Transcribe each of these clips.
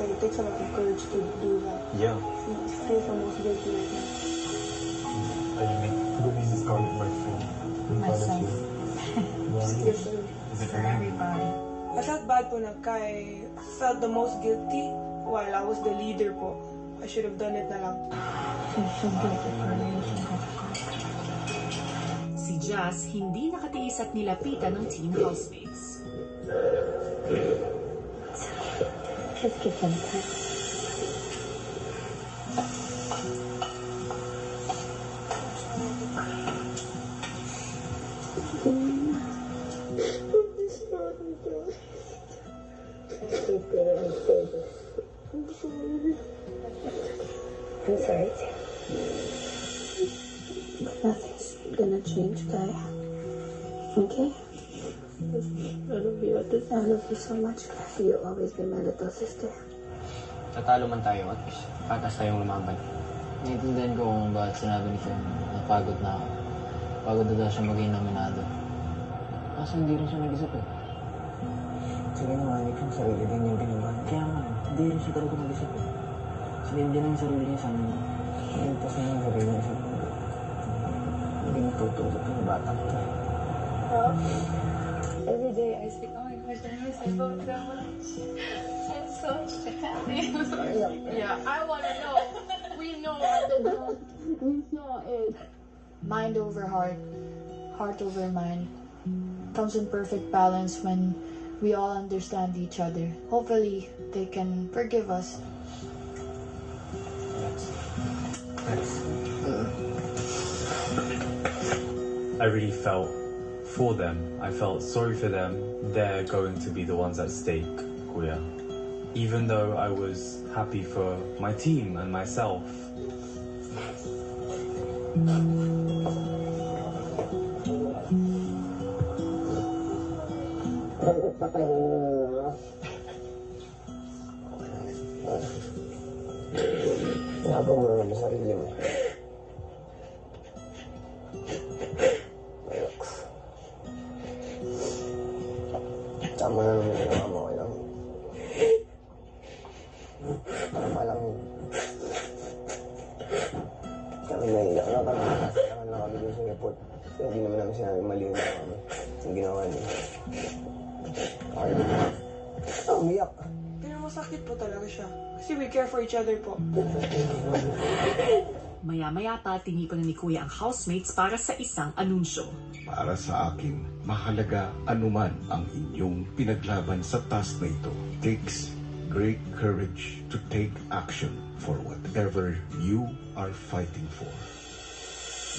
So it takes a lot of courage to do that. Yeah. He feels almost guilty right now. I mean, who is this Scarlet White for? Myself. Yes, sir. Is it For everybody. I felt bad po na I felt the most guilty while I was the leader po. I should have done it na lang. Feel so guilty for losing her. Si Jazz hindi nakatiis at nilapitan ng team housemates. Just give them time. I'm sorry. Nothing's gonna change, Kaya. Okay? I love you. I love you so much, Kaya. You'll always be my little sister. Tatalo man tayo at least patas tayong lumaban. Naiintindihan ko kung bakit sinabi ni Fen na pagod na ako. Pagod na daw siya maging nominado. Kaso hindi rin siya nag-isip eh. Sige naman, ikaw sarili din yung ginawa. Kaya nga, hindi rin siya talaga nag-isip eh. Sinindi na yung sarili niya sa amin. Hindi pa siya yung sarili niya sa mundo. Hindi natutulog yung batang to. Every day I speak, oh my gosh, I miss my phone so much. I'm so happy. Yeah, I want to know. We know underdog. We know it. Mind over heart, heart over mind, comes in perfect balance when we all understand each other. Hopefully, they can forgive us. I really felt for them. I felt sorry for them. They're going to be the ones at stake, Kuya. Even though I was happy for my team and myself. Nabang mo naman sa sarili mo. Relax. Tama na naman yung mo ko lang. Tama lang yun. Kami naiyak na kami. Kailangan lang kami dun sa report. Hindi naman namin sinabi mali na kami. Yung ginawa niya. Okay. Umiyak. Pero masakit po talaga siya. Kasi we care for each other po. Maya-maya pa, tinipan na ni Kuya ang housemates para sa isang anunsyo. Para sa akin, mahalaga anuman ang inyong pinaglaban sa task na ito. Takes great courage to take action for whatever you are fighting for.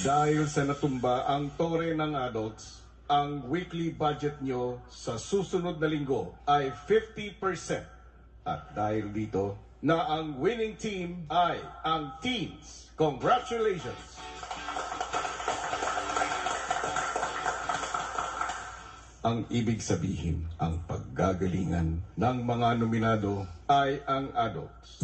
Dahil sa natumba ang tore ng adults, ang weekly budget nyo sa susunod na linggo ay 50%. At dahil dito, na ang winning team ay ang teens. Congratulations! Ang ibig sabihin, ang paggagalingan ng mga nominado ay ang adults.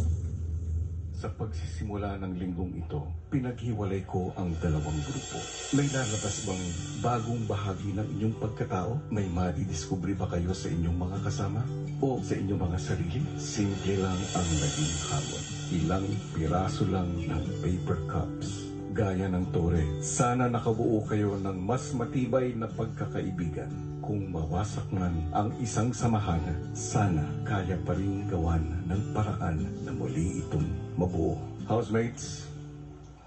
Sa pagsisimula ng linggong ito, pinaghiwalay ko ang dalawang grupo. May lalabas bang bagong bahagi ng inyong pagkatao? May madidiskubre ba kayo sa inyong mga kasama? O sa inyong mga sarili? Simple lang ang naging hamon. Ilang piraso lang ng paper cups. Gaya ng tore, sana nakabuo kayo ng mas matibay na pagkakaibigan. Kung mawasak man ang isang samahan, sana kaya pa rin gawan ng paraan na muli itong mabuo. Housemates,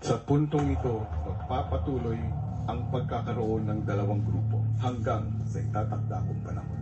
sa puntong ito, magpapatuloy ang pagkakaroon ng dalawang grupo hanggang sa itatakda kong panahon.